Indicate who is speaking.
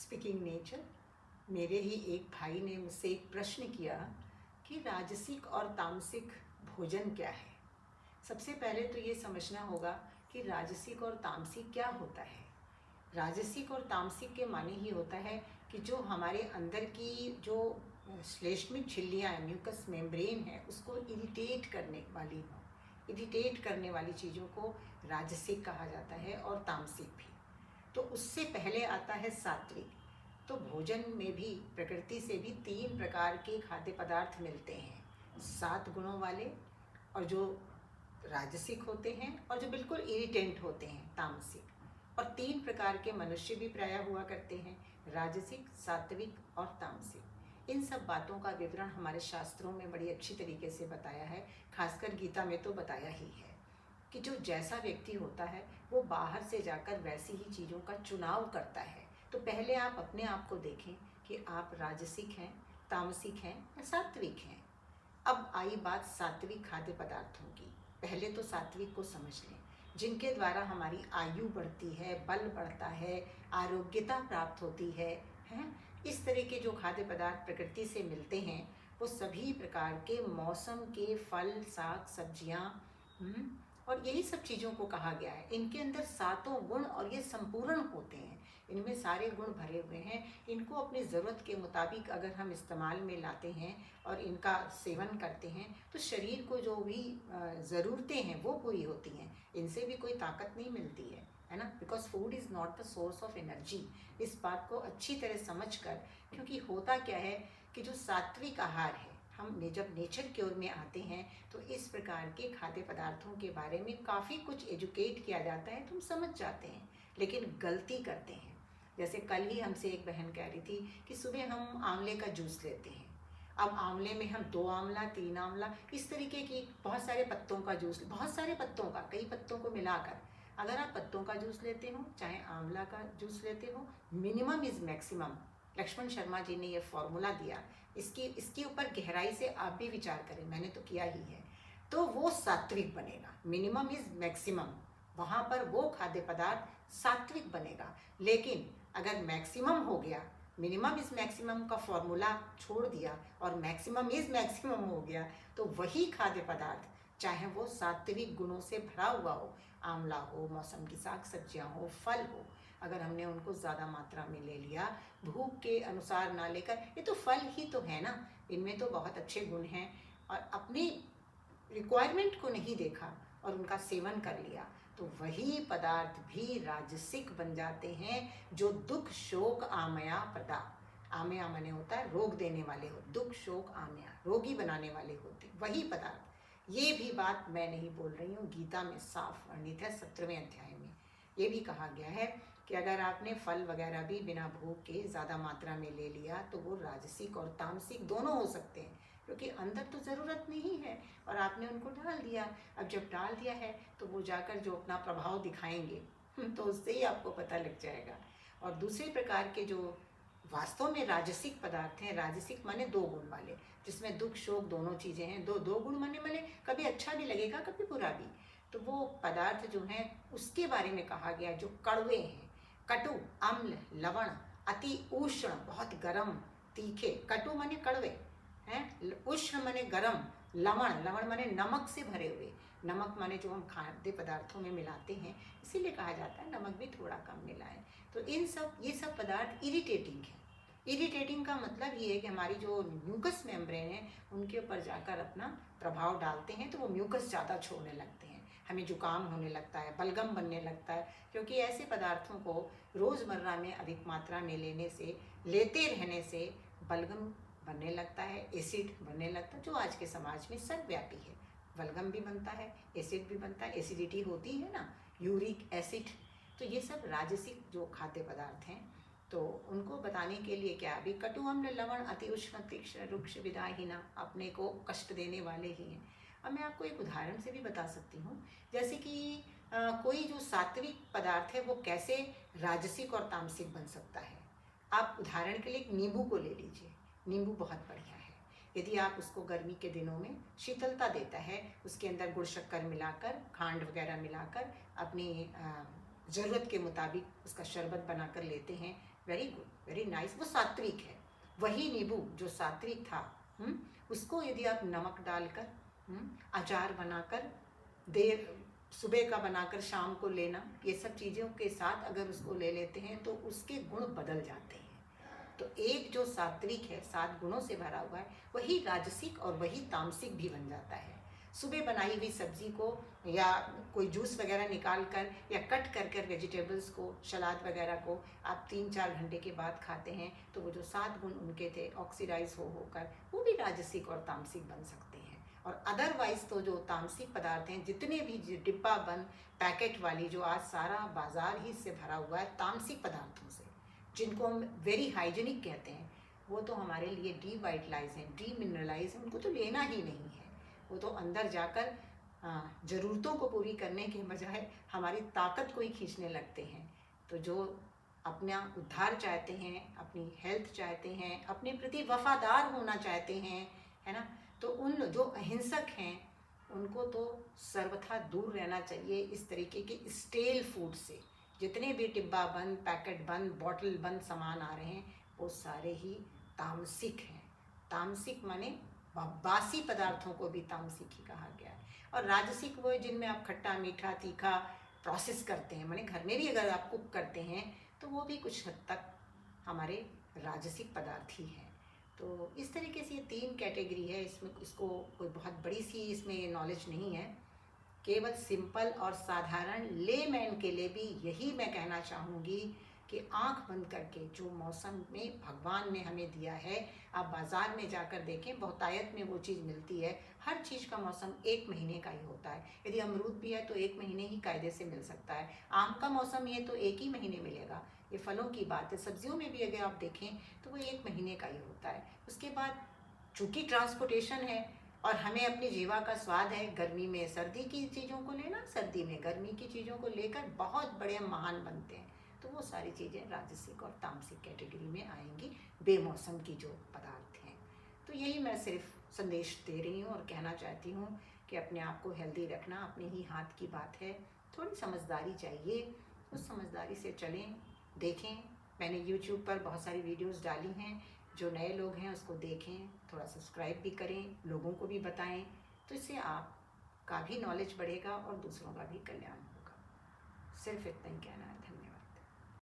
Speaker 1: Speaking nature. मेरे ही एक भाई ने मुझसे एक प्रश्न किया कि राजसिक और तामसिक भोजन क्या है। सबसे पहले तो ये समझना होगा कि राजसिक और तामसिक क्या होता है। राजसिक और तामसिक के माने ही होता है कि जो हमारे अंदर की जो श्लेष्मिक झिल्लियाँ हैं, म्यूकस मेम्ब्रेन है, उसको इरिटेट करने वाली हो, इरिटेट करने वाली चीज़ों को राजसिक कहा जाता है और तामसिक भी। तो उससे पहले आता है सात्विक। तो भोजन में भी प्रकृति से भी 3 प्रकार के खाद्य पदार्थ मिलते हैं, 7 गुणों वाले, और जो राजसिक होते हैं, और जो बिल्कुल इरिटेंट होते हैं तामसिक। और 3 प्रकार के मनुष्य भी प्रायः हुआ करते हैं, राजसिक, सात्विक और तामसिक। इन सब बातों का विवरण हमारे शास्त्रों में बड़ी अच्छी तरीके से बताया है, खासकर गीता में तो बताया ही है कि जो जैसा व्यक्ति होता है वो बाहर से जाकर वैसी ही चीज़ों का चुनाव करता है। तो पहले आप अपने आप को देखें कि आप राजसिक हैं, तामसिक हैं या सात्विक हैं। अब आई बात सात्विक खाद्य पदार्थों की। पहले तो सात्विक को समझ लें, जिनके द्वारा हमारी आयु बढ़ती है, बल बढ़ता है, आरोग्यता प्राप्त होती है, हैं? इस तरह के जो खाद्य पदार्थ प्रकृति से मिलते हैं वो सभी प्रकार के मौसम के फल, साग, सब्जियाँ, और यही सब चीज़ों को कहा गया है। इनके अंदर 7 गुण और ये संपूर्ण होते हैं, इनमें सारे गुण भरे हुए हैं। इनको अपनी ज़रूरत के मुताबिक अगर हम इस्तेमाल में लाते हैं और इनका सेवन करते हैं तो शरीर को जो भी ज़रूरतें हैं वो पूरी होती हैं। इनसे भी कोई ताकत नहीं मिलती है ना, because food is not the source of energy. इस बात को अच्छी तरह समझ कर, क्योंकि होता क्या है कि जो सात्विक आहार है, हम जब नेचर की ओर में आते हैं तो इस प्रकार के खाद्य पदार्थों के बारे में काफ़ी कुछ एजुकेट किया जाता है, तो हम समझ जाते हैं, लेकिन गलती करते हैं। जैसे कल ही हमसे एक बहन कह रही थी कि सुबह हम आंवले का जूस लेते हैं। अब आंवले में हम 2 आंवला, 3 आंवला, इस तरीके की बहुत सारे पत्तों का जूस, बहुत सारे पत्तों का, कई पत्तों को मिलाकर, अगर आप पत्तों का जूस लेते हो चाहे आंवला का जूस लेते हो, minimum is maximum. Lakshman Sharma ji ने ये फॉर्मूला दिया। इसके ऊपर गहराई से आप भी विचार करें, मैंने तो किया ही है। तो वो सात्विक बनेगा। मिनिमम इज़ मैक्सिमम, वहाँ पर वो खाद्य पदार्थ सात्विक बनेगा। लेकिन अगर मैक्सिमम हो गया, मिनिमम इज़ मैक्सिमम का फॉर्मूला छोड़ दिया और मैक्सिमम इज़ मैक्सिमम हो गया, तो वही खाद्य पदार्थ, चाहे वो सात्विक गुणों से भरा हुआ हो, आंवला हो, मौसम की साग सब्जियाँ हो, फल हो, अगर हमने उनको ज़्यादा मात्रा में ले लिया, भूख के अनुसार ना लेकर, ये तो फल ही तो है ना, इनमें तो बहुत अच्छे गुण हैं, और अपनी रिक्वायरमेंट को नहीं देखा और उनका सेवन कर लिया, तो वही पदार्थ भी राजसिक बन जाते हैं, जो दुख शोक आमया प्रदा। आमया माने होता है रोग देने वाले हो, दुख शोक आमया रोगी बनाने वाले होते वही पदार्थ। ये भी बात मैं नहीं बोल रही हूँ, गीता में साफ वर्णित है 17वें अध्याय में। ये भी कहा गया है कि अगर आपने फल वगैरह भी बिना भूख के ज़्यादा मात्रा में ले लिया तो वो राजसिक और तामसिक दोनों हो सकते हैं, क्योंकि अंदर तो ज़रूरत नहीं है और आपने उनको डाल दिया। अब जब डाल दिया है तो वो जाकर जो अपना प्रभाव दिखाएंगे तो उससे ही आपको पता लग जाएगा। और दूसरे प्रकार के जो वास्तव में राजसिक पदार्थ हैं, राजसिक माने 2 गुण वाले, जिसमें दुख शोक दोनों चीज़ें हैं। दो गुण माने कभी अच्छा भी लगेगा कभी बुरा भी। तो वो पदार्थ जो हैं उसके बारे में कहा गया जो कड़वे हैं, कटु, अम्ल, लवण, अति उष्ण, बहुत गर्म, तीखे। कटु माने कड़वे हैं, उष्ण माने गर्म, लवण, लवण माने नमक से भरे हुए। नमक माने जो हम खाद्य पदार्थों में मिलाते हैं, इसीलिए कहा जाता है नमक भी थोड़ा कम मिलाएं। तो ये सब पदार्थ इरिटेटिंग है। इरिटेटिंग का मतलब ये है कि हमारी जो म्यूकस मेम्ब्रेन है उनके ऊपर जाकर अपना प्रभाव डालते हैं, तो वो म्यूकस ज़्यादा छोड़ने लगते हैं, हमें जुकाम होने लगता है, बलगम बनने लगता है, क्योंकि ऐसे पदार्थों को रोज़मर्रा में अधिक मात्रा में लेते रहने से बलगम बनने लगता है, एसिड बनने लगता है, जो आज के समाज में सर्वव्यापी है। बलगम भी बनता है, एसिड भी बनता है, एसिडिटी होती है ना, यूरिक एसिड। तो ये सब राजसिक जो खाद्य पदार्थ हैं, तो उनको बताने के लिए क्या, अभी कटु अम्ल लवण अति उष्ण तीक्ष्ण रुक्ष विदाहीना, अपने को कष्ट देने वाले ही हैं। अब मैं आपको एक उदाहरण से भी बता सकती हूँ, जैसे कि कोई जो सात्विक पदार्थ है वो कैसे राजसिक और तामसिक बन सकता है। आप उदाहरण के लिए एक नींबू को ले लीजिए। नींबू बहुत बढ़िया है, यदि आप उसको गर्मी के दिनों में शीतलता देता है, उसके अंदर गुड़ शक्कर मिलाकर, खांड वगैरह मिलाकर अपनी ज़रूरत के मुताबिक उसका शरबत बनाकर लेते हैं। वेरी गुड, वेरी नाइस, वो सात्विक है। वही नींबू जो सात्विक था, उसको यदि आप नमक डालकर, अचार बनाकर, देर सुबह का बनाकर शाम को लेना, ये सब चीज़ों के साथ अगर उसको ले लेते हैं तो उसके गुण बदल जाते हैं। तो एक जो सात्विक है, 7 गुणों से भरा हुआ है, वही राजसिक और वही तामसिक भी बन जाता है। सुबह बनाई हुई सब्जी को या कोई जूस वगैरह निकाल कर या कट कर कर वेजिटेबल्स को, सलाद वगैरह को आप 3-4 घंटे के बाद खाते हैं तो वो जो 7 गुण उनके थे ऑक्सीडाइज होकर वो भी राजसिक और तामसिक बन सकते हैं। और अदरवाइज तो जो तामसिक पदार्थ हैं, जितने भी डिब्बा बंद पैकेट वाली, जो आज सारा बाजार ही से भरा हुआ है तामसिक पदार्थों से, जिनको हम वेरी हाइजीनिक कहते हैं, वो तो हमारे लिए डीवाइटलाइज हैं, डीमिनरलाइज हैं, उनको तो लेना ही नहीं है। वो तो अंदर जाकर ज़रूरतों को पूरी करने के बजाय हमारी ताकत को ही खींचने लगते हैं। तो जो अपना उद्धार चाहते हैं, अपनी हेल्थ चाहते हैं, अपने प्रति वफादार होना चाहते हैं, है ना, तो उन जो अहिंसक हैं उनको तो सर्वथा दूर रहना चाहिए इस तरीके के स्टेल फूड से। जितने भी डिब्बा बंद, पैकेट बंद, बॉटल बंद सामान आ रहे हैं वो सारे ही तामसिक हैं। तामसिक माने बासी पदार्थों को भी तामसिक ही कहा गया है। और राजसिक वो है जिनमें आप खट्टा, मीठा, तीखा प्रोसेस करते हैं, माने घर में भी अगर आप कुक करते हैं तो वो भी कुछ हद तक हमारे राजसिक पदार्थ ही हैं। तो इस तरीके से ये 3 कैटेगरी है। इसमें इसको कोई बहुत बड़ी सी इसमें नॉलेज नहीं है, केवल सिंपल और साधारण लेमैन के लिए भी यही मैं कहना चाहूँगी कि आंख बंद करके जो मौसम में भगवान ने हमें दिया है, आप बाज़ार में जाकर देखें, बहुतायत में वो चीज़ मिलती है। हर चीज़ का मौसम 1 महीने का ही होता है। यदि अमरूद भी है तो 1 महीने ही कायदे से मिल सकता है। आम का मौसम ये तो 1 ही महीने मिलेगा। ये फलों की बात है। सब्जियों में भी अगर आप देखें तो वो 1 महीने का ही होता है। उसके बाद चूँकि ट्रांसपोर्टेशन है और हमें अपनी जीवा का स्वाद है, गर्मी में सर्दी की चीज़ों को लेना, सर्दी में गर्मी की चीज़ों को लेकर बहुत बड़े महान बनते हैं। तो वो सारी चीज़ें राजसिक और तामसिक कैटेगरी में आएंगी, बेमौसम की जो पदार्थ हैं। तो यही मैं सिर्फ संदेश दे रही हूँ और कहना चाहती हूँ कि अपने आप को हेल्दी रखना अपने ही हाथ की बात है। थोड़ी समझदारी चाहिए, उस समझदारी से चलें। देखें, मैंने यूट्यूब पर बहुत सारी वीडियोस डाली हैं, जो नए लोग हैं उसको देखें, थोड़ा सब्सक्राइब भी करें, लोगों को भी बताएं, तो इससे आपका भी नॉलेज बढ़ेगा और दूसरों का भी कल्याण होगा। सिर्फ इतना ही कहना है। धन्यवाद।